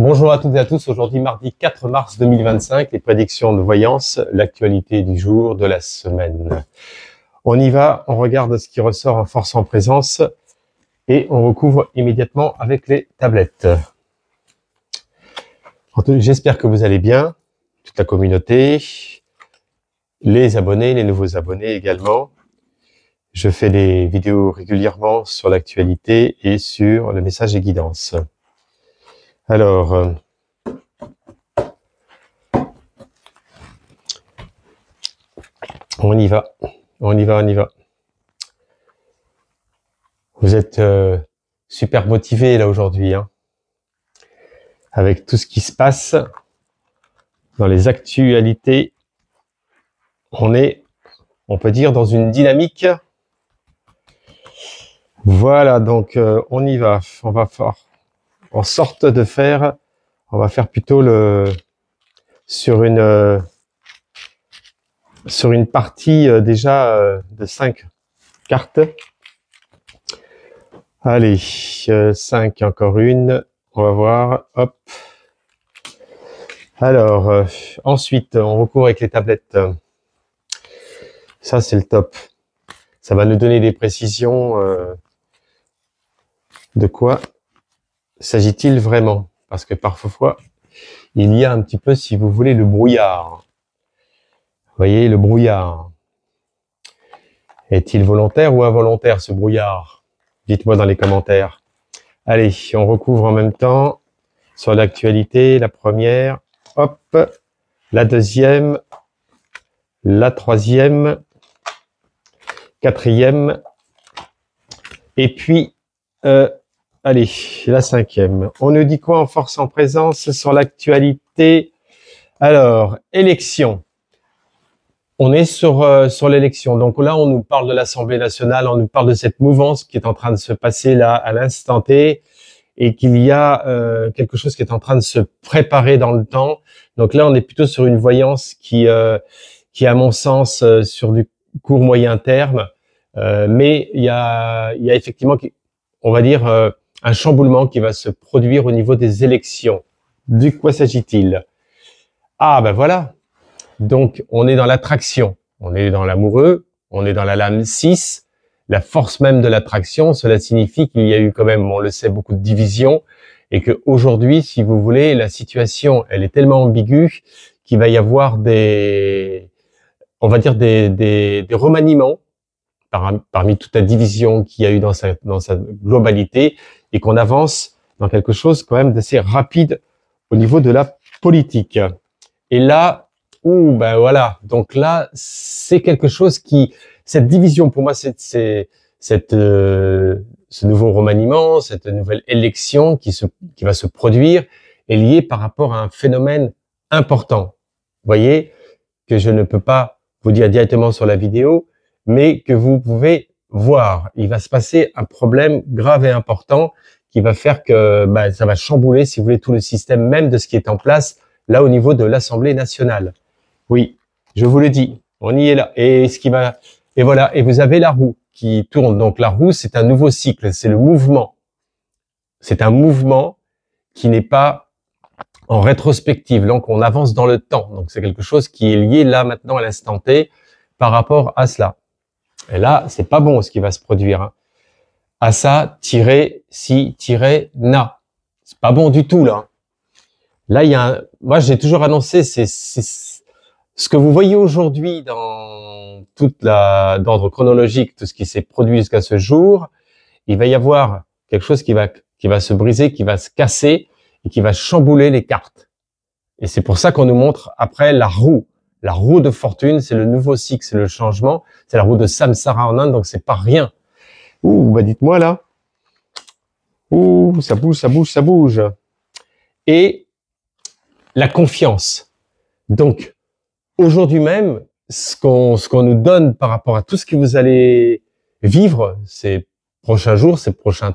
Bonjour à toutes et à tous, aujourd'hui mardi 4 mars 2025, les prédictions de voyance, l'actualité du jour, de la semaine. On y va, on regarde ce qui ressort en force en présence et on recouvre immédiatement avec les tablettes. J'espère que vous allez bien, toute la communauté, les abonnés, les nouveaux abonnés également. Je fais des vidéos régulièrement sur l'actualité et sur le message et guidance. Alors, on y va. Vous êtes super motivés là aujourd'hui, hein, avec tout ce qui se passe dans les actualités. On peut dire, dans une dynamique. Voilà, donc on y va. On va faire en sorte de faire. On va faire plutôt sur une partie déjà de 5 cartes. Allez, 5, encore une. On va voir. Hop. Alors, ensuite, on recourt avec les tablettes. Ça, c'est le top. Ça va nous donner des précisions de quoi s'agit-il vraiment. Parce que parfois, il y a un petit peu, si vous voulez, le brouillard. Vous voyez, le brouillard. Est-il volontaire ou involontaire, ce brouillard? Dites-moi dans les commentaires. Allez, on recouvre en même temps sur l'actualité, la première, hop, la deuxième, la troisième, quatrième, et puis, allez, la cinquième. On nous dit quoi en force en présence sur l'actualité? Alors, élection. On est sur l'élection. Donc là, on nous parle de l'Assemblée nationale, on nous parle de cette mouvance qui est en train de se passer là à l'instant T et qu'il y a quelque chose qui est en train de se préparer dans le temps. Donc là, on est plutôt sur une voyance qui à mon sens, sur du court moyen terme. Mais il y a effectivement, on va dire, un chamboulement qui va se produire au niveau des élections. De quoi s'agit-il? Ah ben voilà. Donc, on est dans l'attraction, on est dans l'amoureux, on est dans la lame 6, la force même de l'attraction. Cela signifie qu'il y a eu quand même, on le sait, beaucoup de divisions et que aujourd'hui, si vous voulez, la situation, elle est tellement ambiguë qu'il va y avoir des remaniements parmi toute la division qu'il y a eu dans sa globalité et qu'on avance dans quelque chose quand même d'assez rapide au niveau de la politique. Et là, ben voilà. Donc là, c'est quelque chose cette division pour moi, ce nouveau remaniement, cette nouvelle élection qui va se produire est liée par rapport à un phénomène important. Vous voyez, que je ne peux pas vous dire directement sur la vidéo, mais que vous pouvez voir. Il va se passer un problème grave et important qui va faire que, ça va chambouler, si vous voulez, tout le système même de ce qui est en place là au niveau de l'Assemblée nationale. Oui, je vous le dis, on y est là. Et voilà, et vous avez la roue qui tourne. Donc la roue, c'est un nouveau cycle, c'est le mouvement. C'est un mouvement qui n'est pas en rétrospective, donc on avance dans le temps. Donc c'est quelque chose qui est lié là maintenant à l'instant T par rapport à cela. Et là, c'est pas bon ce qui va se produire. Hein. À ça, na. C'est pas bon du tout là. Là, moi j'ai toujours annoncé, ce que vous voyez aujourd'hui dans d'ordre chronologique, tout ce qui s'est produit jusqu'à ce jour, il va y avoir quelque chose qui va se briser, qui va se casser et qui va chambouler les cartes. Et c'est pour ça qu'on nous montre après la roue. La roue de fortune, c'est le nouveau cycle, c'est le changement, c'est la roue de Samsara en Inde, donc c'est pas rien. Ouh, dites-moi là. Ouh, ça bouge. Et la confiance. Donc, aujourd'hui même, ce qu'on nous donne par rapport à tout ce que vous allez vivre ces prochains jours, ces prochaines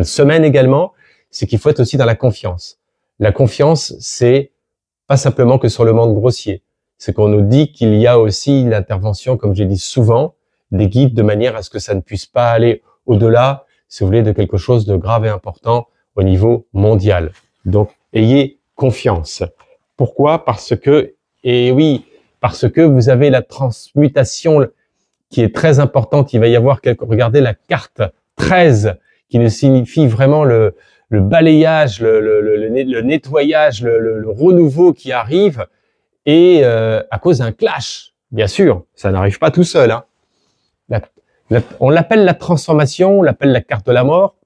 semaines également, c'est qu'il faut être aussi dans la confiance. La confiance, c'est pas simplement que sur le monde grossier. C'est qu'on nous dit qu'il y a aussi l'intervention, comme j'ai dit souvent, des guides de manière à ce que ça ne puisse pas aller au-delà, si vous voulez, de quelque chose de grave et important au niveau mondial. Donc, Ayez confiance. Pourquoi? Parce que, et oui, parce que vous avez la transmutation qui est très importante. Il va y avoir regardez la carte 13 qui nous signifie vraiment le balayage, le nettoyage, le renouveau qui arrive, et à cause d'un clash, bien sûr, ça n'arrive pas tout seul. Hein. On l'appelle la transformation, on l'appelle la carte de la mort,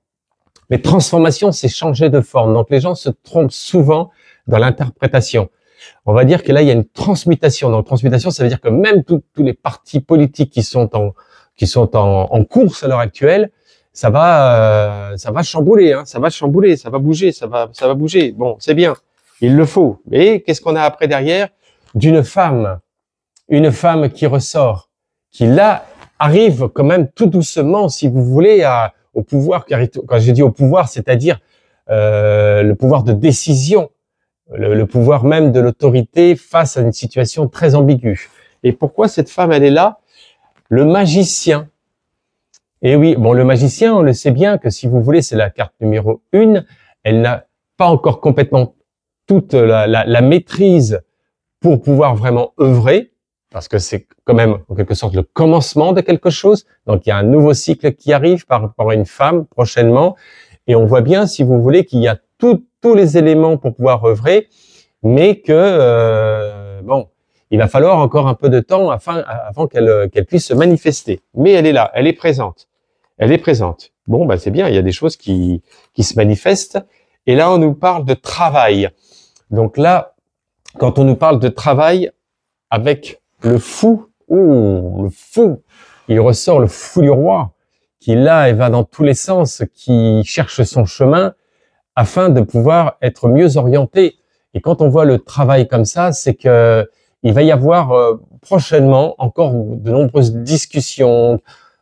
mais transformation, c'est changer de forme. Donc les gens se trompent souvent dans l'interprétation. On va dire que là, il y a une transmutation. Donc transmutation, ça veut dire que même tous les partis politiques qui sont en course à l'heure actuelle, ça va chambouler, hein, ça va chambouler, ça va bouger, ça va bouger. Bon, c'est bien, il le faut. Mais qu'est-ce qu'on a après derrière? Une femme qui ressort, qui là arrive quand même tout doucement, si vous voulez, au pouvoir. Quand je dis au pouvoir, c'est-à-dire le pouvoir de décision, le pouvoir même de l'autorité face à une situation très ambiguë. Et pourquoi cette femme, elle est là? Le magicien. Et oui, bon, le magicien, on le sait bien que si vous voulez, c'est la carte numéro 1. Elle n'a pas encore complètement toute la maîtrise pour pouvoir vraiment œuvrer, parce que c'est quand même en quelque sorte le commencement de quelque chose. Donc il y a un nouveau cycle qui arrive par rapport à une femme prochainement, et on voit bien, si vous voulez, qu'il y a tous les éléments pour pouvoir œuvrer, mais que bon, il va falloir encore un peu de temps avant qu'elle puisse se manifester. Mais elle est là, elle est présente. Elle est présente. Bon, bah c'est bien, il y a des choses qui se manifestent. Et là, on nous parle de travail. Donc là, quand on nous parle de travail avec le fou, le fou, il ressort le fou du roi, qui là, il va dans tous les sens, qui cherche son chemin afin de pouvoir être mieux orienté. Et quand on voit le travail comme ça, c'est que il va y avoir prochainement encore de nombreuses discussions.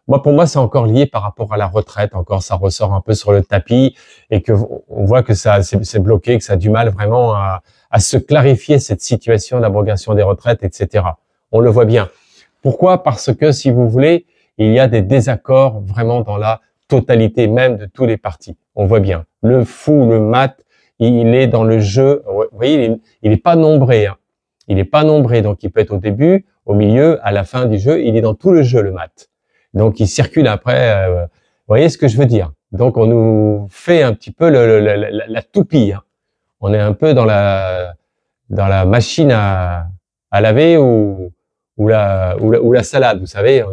Pour moi, c'est encore lié par rapport à la retraite. Encore, ça ressort un peu sur le tapis, et que on voit que ça c'est bloqué, que ça a du mal vraiment à se clarifier cette situation d'abrogation des retraites, etc. On le voit bien. Pourquoi? Parce que, si vous voulez, il y a des désaccords vraiment dans la totalité même de tous les partis. On voit bien. Le fou, le mat, il est dans le jeu. Vous voyez, il est pas nombré. Hein. Il est pas nombré, donc il peut être au début, au milieu, à la fin du jeu. Il est dans tout le jeu, le mat. Donc il circule après. Vous voyez ce que je veux dire? Donc on nous fait un petit peu la toupie. Hein. On est un peu dans la machine à laver ou la salade, vous savez,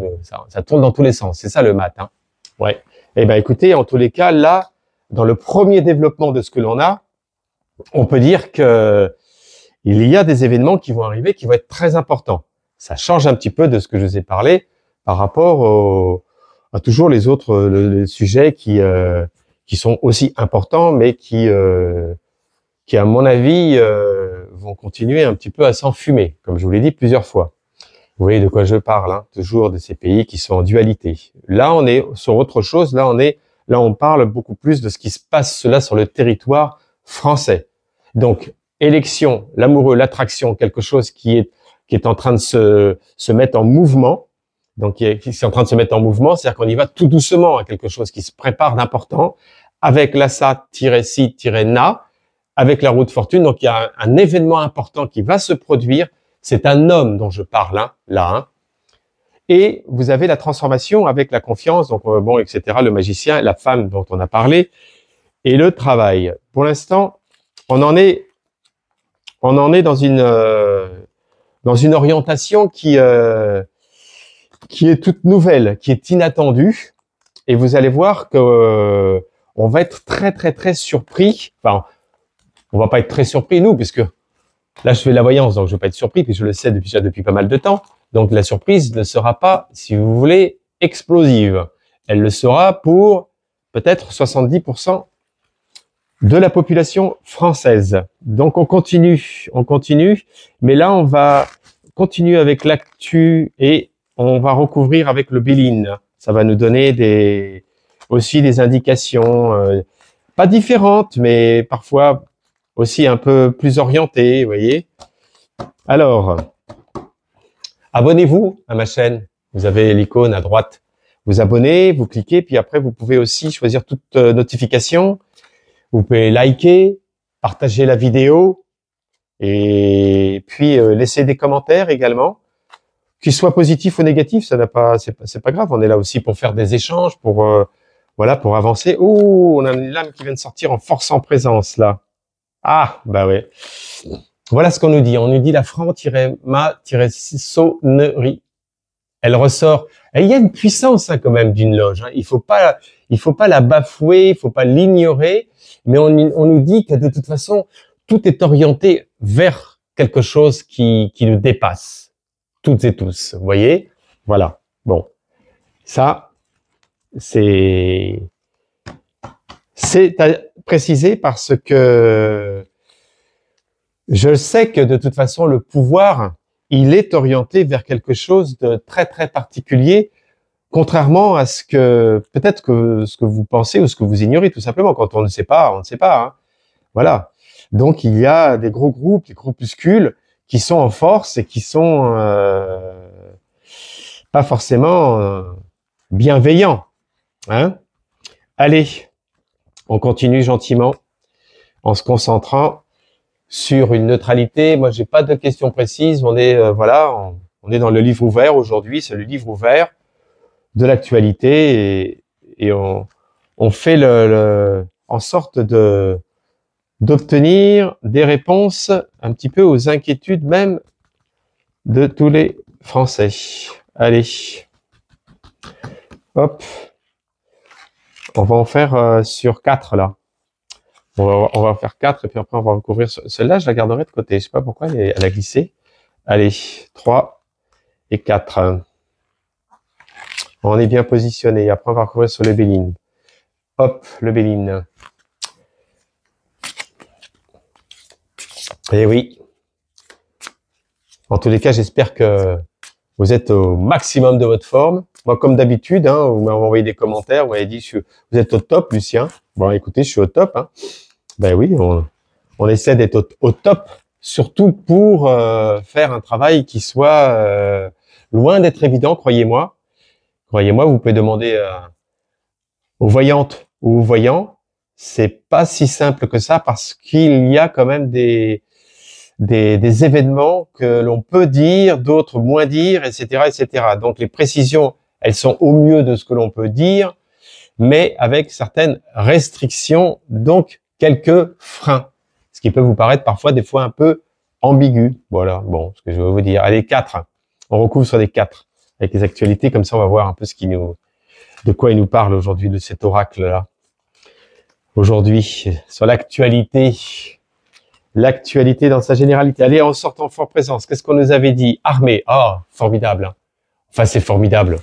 ça tourne dans tous les sens. C'est ça le mat. Hein. Ouais. Eh ben écoutez, en tous les cas, là, dans le premier développement de ce que l'on a, on peut dire que il y a des événements qui vont arriver, qui vont être très importants. Ça change un petit peu de ce que je vous ai parlé par rapport à toujours les autres les sujets qui sont aussi importants, mais qui à mon avis vont continuer un petit peu à s'enfumer, comme je vous l'ai dit plusieurs fois. Vous voyez de quoi je parle, hein, toujours de ces pays qui sont en dualité. Là, on est sur autre chose. Là, on parle beaucoup plus de ce qui se passe là sur le territoire français. Donc, élection, l'amoureux, l'attraction, quelque chose qui est en train de se mettre en mouvement. Donc, qui est en train de se mettre en mouvement, c'est-à-dire qu'on y va tout doucement à quelque chose qui se prépare d'important, avec l'assa-si-na, avec la roue de fortune. Donc, il y a un événement important qui va se produire. C'est un homme dont je parle, hein, là. Hein. Et vous avez la transformation avec la confiance, donc bon, etc. Le magicien, la femme dont on a parlé, et le travail. Pour l'instant, on en est dans une orientation qui est toute nouvelle, qui est inattendue. Et vous allez voir que on va être très très très surpris. Enfin, on va pas être très surpris nous, puisque là je fais la voyance, donc je vais pas être surpris, puis je le sais depuis pas mal de temps. Donc la surprise ne sera pas, si vous voulez, explosive. Elle le sera pour peut-être 70% de la population française. Donc on continue, mais là on va continuer avec l'actu et on va recouvrir avec le Béline. Ça va nous donner aussi des indications, pas différentes, mais parfois aussi un peu plus orientées, vous voyez. Alors, abonnez-vous à ma chaîne. Vous avez l'icône à droite. Vous abonnez, vous cliquez, puis après vous pouvez aussi choisir toute notification. Vous pouvez liker, partagez la vidéo et puis laissez des commentaires également, qu'ils soient positifs ou négatifs, ça n'a pas, c'est pas grave. On est là aussi pour faire des échanges, pour voilà, pour avancer. Oh, on a une lame qui vient de sortir en force en présence là. Ah, bah ouais. Voilà ce qu'on nous dit. On nous dit la franc-ma-sonnerie. Elle ressort. Et il y a une puissance quand même d'une loge. Hein. Il faut pas la bafouer, il faut pas l'ignorer. Mais on nous dit que de toute façon, tout est orienté vers quelque chose qui nous dépasse, toutes et tous. Vous voyez? Voilà. Bon, ça, c'est à préciser parce que je sais que de toute façon, le pouvoir, il est orienté vers quelque chose de très, très particulier, contrairement à ce que, peut-être que ce que vous pensez ou ce que vous ignorez, tout simplement. Quand on ne sait pas, on ne sait pas. Hein. Voilà. Donc, il y a des gros groupes, des groupuscules qui sont en force et qui sont pas forcément bienveillants. Hein. Allez, on continue gentiment en se concentrant sur une neutralité. Moi, j'ai pas de questions précises. On est voilà, on est dans le livre ouvert aujourd'hui. C'est le livre ouvert de l'actualité et on fait en sorte d'obtenir des réponses un petit peu aux inquiétudes même de tous les Français. Allez, hop, on va en faire sur 4 là. On va en faire 4 et puis après on va recouvrir celle-là. Je la garderai de côté. Je sais pas pourquoi elle a glissé. Allez, 3 et 4. On est bien positionné. Après on va recouvrir sur le Béline. Hop, le Béline. Et oui. En tous les cas, j'espère que vous êtes au maximum de votre forme. Moi, comme d'habitude, hein, vous m'avez envoyé des commentaires, vous m'avez dit vous êtes au top, Lucien. Bon, écoutez, je suis au top. Hein. Ben oui, on essaie d'être au top, surtout pour faire un travail qui soit loin d'être évident, croyez-moi. Croyez-moi, vous pouvez demander aux voyantes ou aux voyants. C'est pas si simple que ça parce qu'il y a quand même des événements que l'on peut dire, d'autres moins dire, etc., etc. Donc les précisions, elles sont au mieux de ce que l'on peut dire, mais avec certaines restrictions, donc quelques freins, ce qui peut vous paraître parfois des fois un peu ambigu. Voilà, bon, ce que je veux vous dire. Allez, 4. On recouvre sur les 4 avec les actualités, comme ça on va voir un peu de quoi il nous parle aujourd'hui, de cet oracle-là. Aujourd'hui, sur l'actualité dans sa généralité. Allez, en sortant fort présence, qu'est-ce qu'on nous avait dit? Armée, ah, formidable. Hein. Enfin, c'est formidable.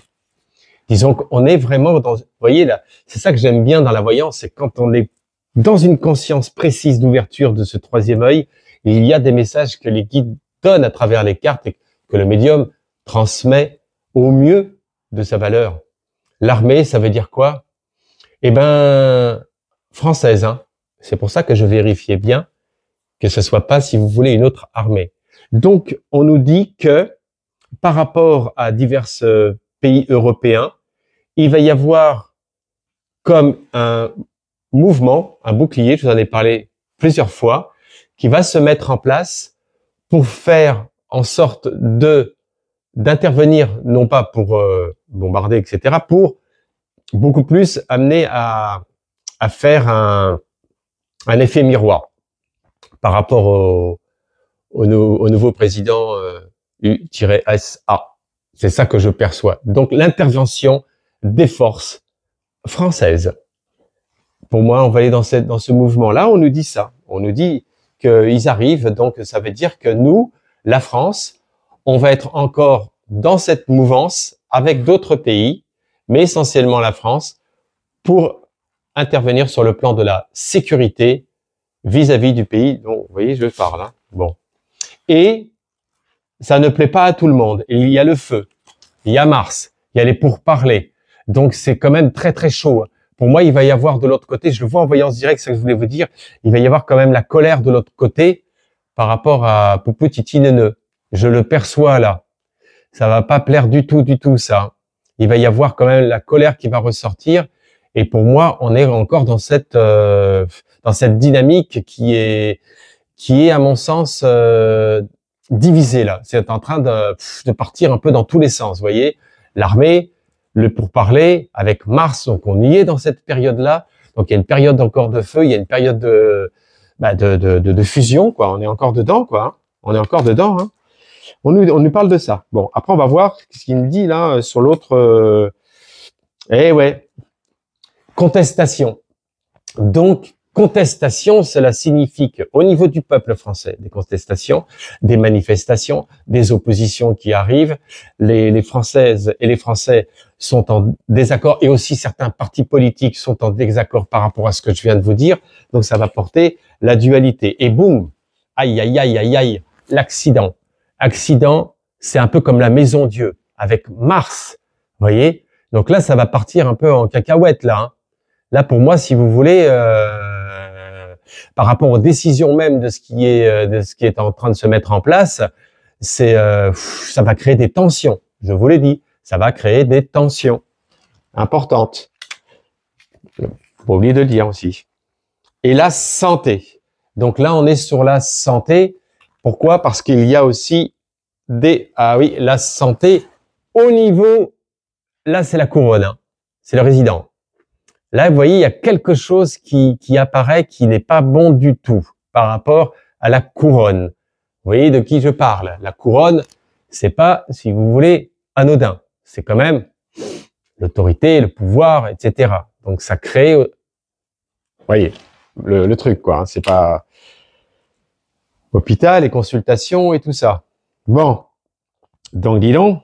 Disons qu'on est vraiment dans... Vous voyez, là, c'est ça que j'aime bien dans la voyance, c'est quand on est dans une conscience précise d'ouverture de ce troisième œil, et il y a des messages que les guides donnent à travers les cartes et que le médium transmet au mieux de sa valeur. L'armée, ça veut dire quoi? Eh ben, française, hein. C'est pour ça que je vérifiais bien que ce soit pas, si vous voulez, une autre armée. Donc, on nous dit que par rapport à divers pays européens, il va y avoir comme un mouvement, un bouclier, je vous en ai parlé plusieurs fois, qui va se mettre en place pour faire en sorte d'intervenir, non pas pour bombarder, etc., pour beaucoup plus amener à faire un effet miroir par rapport au nouveau président U-SA. C'est ça que je perçois. Donc l'intervention des forces françaises. Pour moi, on va aller dans ce mouvement-là. On nous dit ça. On nous dit qu'ils arrivent. Donc ça veut dire que nous, la France, on va être encore dans cette mouvance avec d'autres pays, mais essentiellement la France, pour intervenir sur le plan de la sécurité vis-à-vis du pays dont, vous voyez, je parle. Hein. Bon. Et ça ne plaît pas à tout le monde. Il y a le feu, il y a Mars, il y a les pourparlers. Donc, c'est quand même très, très chaud. Pour moi, il va y avoir de l'autre côté, je le vois en voyance directe, c'est ce que je voulais vous dire, il va y avoir quand même la colère de l'autre côté par rapport à Poupou Titi Neuneu. Je le perçois là. Ça va pas plaire du tout, ça. Il va y avoir quand même la colère qui va ressortir. Et pour moi, on est encore dans dans cette dynamique qui est à mon sens divisée là. C'est en train de partir un peu dans tous les sens. Vous voyez, l'armée, le pourparler avec Mars, donc on y est dans cette période-là. Donc il y a une période encore de feu, il y a une période de fusion, quoi. On est encore dedans, quoi. Hein. On est encore dedans. Hein. On nous parle de ça. Bon, après on va voir ce qu'il nous dit là sur l'autre. Eh ouais, contestation. Donc contestation, cela signifie qu'au niveau du peuple français, des contestations, des manifestations, des oppositions qui arrivent, les Françaises et les Français sont en désaccord et aussi certains partis politiques sont en désaccord par rapport à ce que je viens de vous dire. Donc ça va porter la dualité. Et boum, aïe, aïe, aïe, aïe, aïe, l'accident. Accident, c'est un peu comme la maison Dieu avec Mars, vous voyez. Donc là, ça va partir un peu en cacahuète là. Hein. Là, pour moi, si vous voulez, par rapport aux décisions même de ce qui est en train de se mettre en place, ça va créer des tensions. Je vous l'ai dit, ça va créer des tensions importantes. Faut pas oublier de le dire aussi. Et la santé. Donc là, on est sur la santé. Pourquoi? Parce qu'il y a aussi la santé au niveau. Là, c'est la couronne. Hein. C'est le résident. Là, vous voyez, il y a quelque chose qui apparaît qui n'est pas bon du tout par rapport à la couronne. Vous voyez de qui je parle? La couronne, c'est pas, si vous voulez, anodin. C'est quand même l'autorité, le pouvoir, etc. Donc, ça crée, vous voyez, le truc, quoi. Hein, c'est pas hôpital et consultation et tout ça. Bon. Donc, dis donc.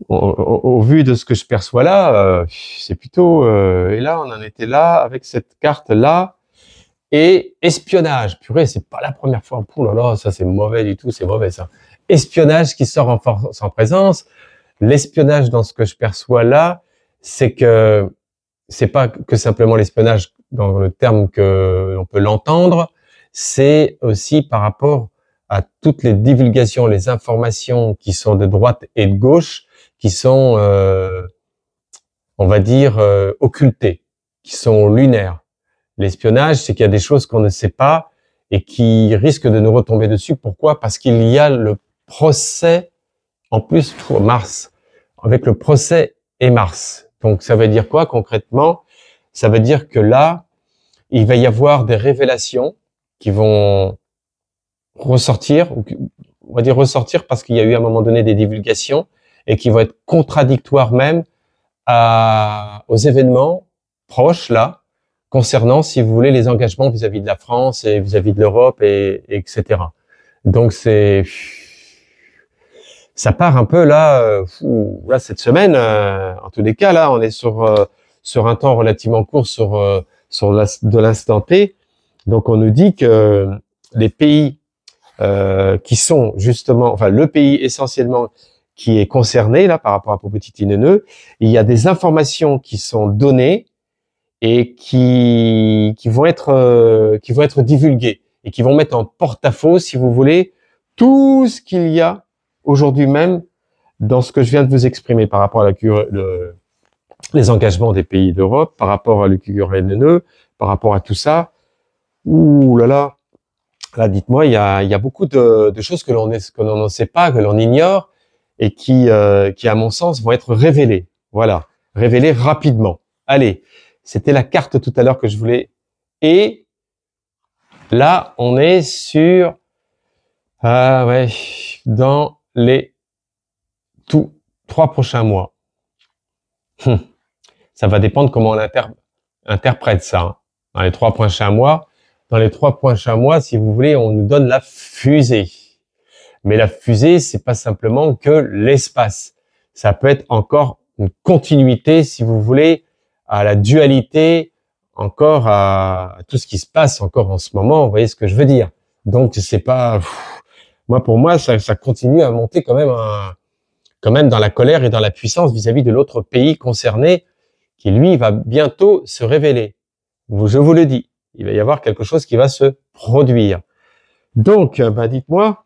Au vu de ce que je perçois là, c'est plutôt... et là, on en était là, avec cette carte-là. Et espionnage. Purée, c'est pas la première fois. Oh là là, ça c'est mauvais du tout, c'est mauvais ça. Espionnage qui sort en force en présence. L'espionnage dans ce que je perçois là, c'est que c'est pas que simplement l'espionnage dans le terme que on peut l'entendre, c'est aussi par rapport à toutes les divulgations, les informations qui sont de droite et de gauche, qui sont, on va dire, occultées, qui sont lunaires. L'espionnage, c'est qu'il y a des choses qu'on ne sait pas et qui risquent de nous retomber dessus. Pourquoi? Parce qu'il y a le procès, en plus, pour Mars, avec le procès et Mars. Donc, ça veut dire quoi concrètement? Ça veut dire que là, il va y avoir des révélations qui vont ressortir, on va dire ressortir parce qu'il y a eu à un moment donné des divulgations et qui vont être contradictoires même aux événements proches là, concernant, si vous voulez, les engagements vis-à-vis de la France et vis-à-vis de l'Europe et etc. Donc ça part un peu là, cette semaine. En tous les cas, là, on est sur un temps relativement court de l'instant T. Donc on nous dit que les pays qui sont justement, enfin le pays essentiellement qui est concerné là par rapport à Popotitineneu, il y a des informations qui sont données et qui vont être divulguées et qui vont mettre en porte-à-faux, si vous voulez, tout ce qu'il y a aujourd'hui même dans ce que je viens de vous exprimer par rapport à les engagements des pays d'Europe, par rapport à l'UQRNE, par rapport à tout ça. Ouh là là, là dites-moi, il y a beaucoup de choses que l'on ne sait pas, que l'on ignore et qui, à mon sens, vont être révélées. Voilà, révélées rapidement. Allez, c'était la carte tout à l'heure que je voulais. Et là, on est sur, dans les 3 prochains mois. Ça va dépendre comment on interprète ça. Hein. Dans les 3 prochains mois, si vous voulez, on nous donne la fusée. Mais la fusée, c'est pas simplement que l'espace. Ça peut être encore une continuité, si vous voulez, à la dualité, encore à tout ce qui se passe encore en ce moment. Vous voyez ce que je veux dire? Donc c'est pas, pour moi, ça continue à monter quand même dans la colère et dans la puissance vis-à-vis de l'autre pays concerné, qui lui va bientôt se révéler. Je vous le dis, il va y avoir quelque chose qui va se produire. Donc, dites-moi.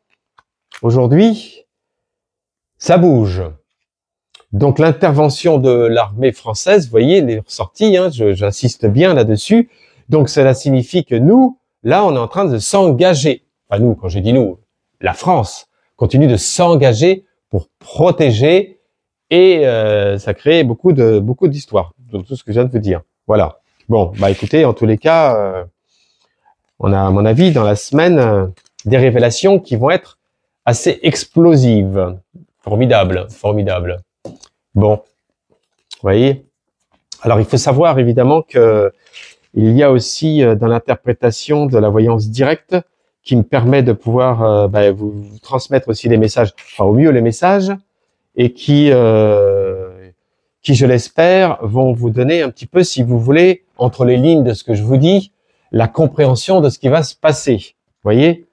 Aujourd'hui, ça bouge. Donc l'intervention de l'armée française, vous voyez, elle est ressortie, hein, j'insiste bien là-dessus, Donc, cela signifie que nous, là, on est en train de s'engager. Enfin, nous, quand je dis nous, la France continue de s'engager pour protéger et ça crée beaucoup d'histoires, de tout ce que je viens de vous dire. Voilà. Bon, bah écoutez, en tous les cas, on a, à mon avis, dans la semaine, des révélations qui vont être assez explosives. Formidable, formidable. Bon, vous voyez. Alors, il faut savoir évidemment que il y a aussi dans l'interprétation de la voyance directe qui me permet de pouvoir vous transmettre aussi les messages, enfin au mieux les messages, et qui, je l'espère, vont vous donner un petit peu, si vous voulez, entre les lignes de ce que je vous dis, la compréhension de ce qui va se passer. Vous voyez,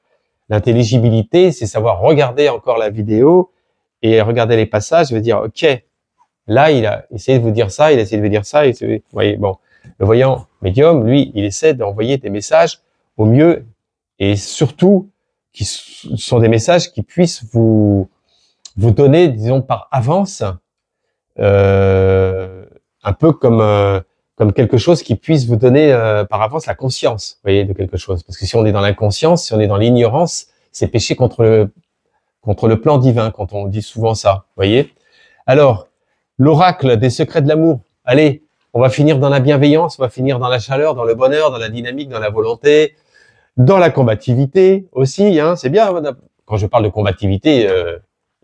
l'intelligibilité, c'est savoir regarder encore la vidéo et regarder les passages, et dire, ok, là, il a essayé de vous dire ça, il a essayé de vous dire ça, vous voyez, bon, le voyant médium, lui, il essaie d'envoyer des messages au mieux et surtout qui sont des messages qui puissent vous donner, disons, par avance, un peu comme quelque chose qui puisse vous donner par avance la conscience, vous voyez, de quelque chose. Parce que si on est dans l'inconscience, si on est dans l'ignorance, c'est péché contre le plan divin, quand on dit souvent ça, vous voyez. Alors, l'oracle des secrets de l'amour, allez, on va finir dans la bienveillance, on va finir dans la chaleur, dans le bonheur, dans la dynamique, dans la volonté, dans la combativité aussi, hein, c'est bien. Quand je parle de combativité,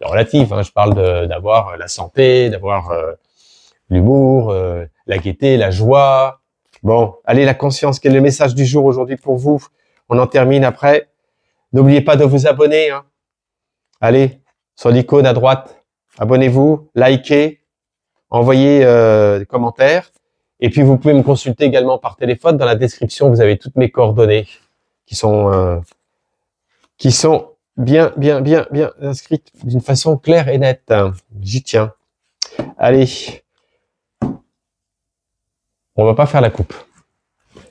relative, hein, je parle d'avoir la santé, d'avoir l'humour, la gaieté, la joie. Bon, allez, la conscience, quel est le message du jour aujourd'hui pour vous? On en termine après. N'oubliez pas de vous abonner, hein. Allez, sur l'icône à droite, abonnez-vous, likez, envoyez des commentaires. Et puis, vous pouvez me consulter également par téléphone. Dans la description, vous avez toutes mes coordonnées qui sont bien inscrites d'une façon claire et nette. J'y tiens. Allez. On va pas faire la coupe.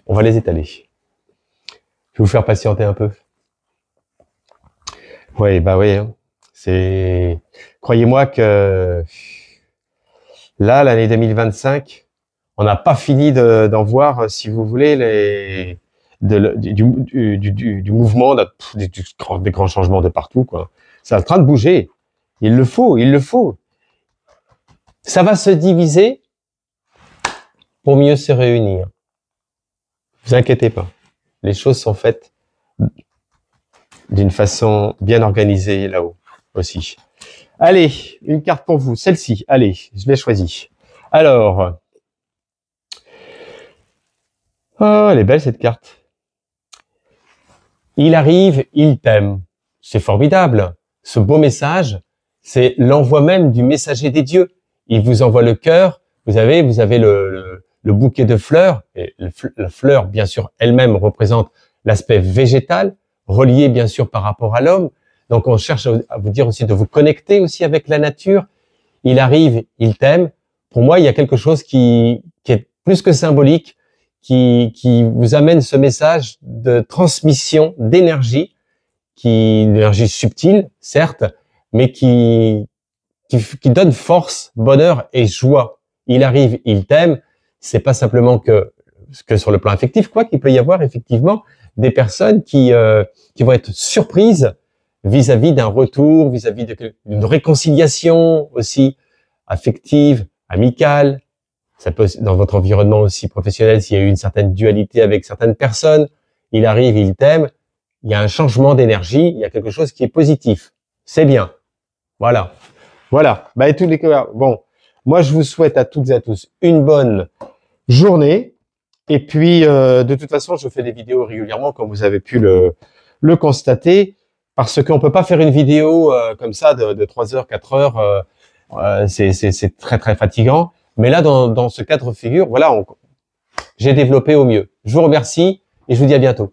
On va les étaler. Je vais vous faire patienter un peu. Oui, bah oui. Hein. C'est, croyez-moi que là, l'année 2025, on n'a pas fini d'en voir, si vous voulez, du mouvement, des grands changements de partout, quoi. C'est en train de bouger. Il le faut, il le faut. Ça va se diviser pour mieux se réunir. Vous inquiétez pas. Les choses sont faites d'une façon bien organisée là-haut aussi. Allez, une carte pour vous. Celle-ci, allez, je l'ai choisie. Alors, oh, elle est belle cette carte. Il arrive, il t'aime. C'est formidable. Ce beau message, c'est l'envoi même du messager des dieux. Il vous envoie le cœur. Vous avez le bouquet de fleurs. Et la fleur, bien sûr, elle-même représente l'aspect végétal, relié bien sûr par rapport à l'homme. Donc on cherche à vous dire aussi de vous connecter aussi avec la nature. Il arrive, il t'aime. Pour moi, il y a quelque chose qui est plus que symbolique, qui vous amène ce message de transmission d'énergie, une énergie subtile, certes, mais qui donne force, bonheur et joie. Il arrive, il t'aime. C'est pas simplement que sur le plan affectif, quoi qu'il peut y avoir effectivement des personnes qui vont être surprises vis-à-vis d'un retour, vis-à-vis d'une réconciliation aussi affective, amicale. Ça peut, dans votre environnement aussi professionnel, s'il y a eu une certaine dualité avec certaines personnes, il arrive, il t'aime, il y a un changement d'énergie, il y a quelque chose qui est positif. C'est bien. Voilà. Voilà. Bah, et tous les cas, bon, moi, je vous souhaite à toutes et à tous une bonne journée. Et puis, de toute façon, je fais des vidéos régulièrement, comme vous avez pu le constater, parce qu'on peut pas faire une vidéo comme ça de 3 heures, 4 heures. C'est très, très fatigant. Mais là, dans ce cadre figure, voilà, j'ai développé au mieux. Je vous remercie et je vous dis à bientôt.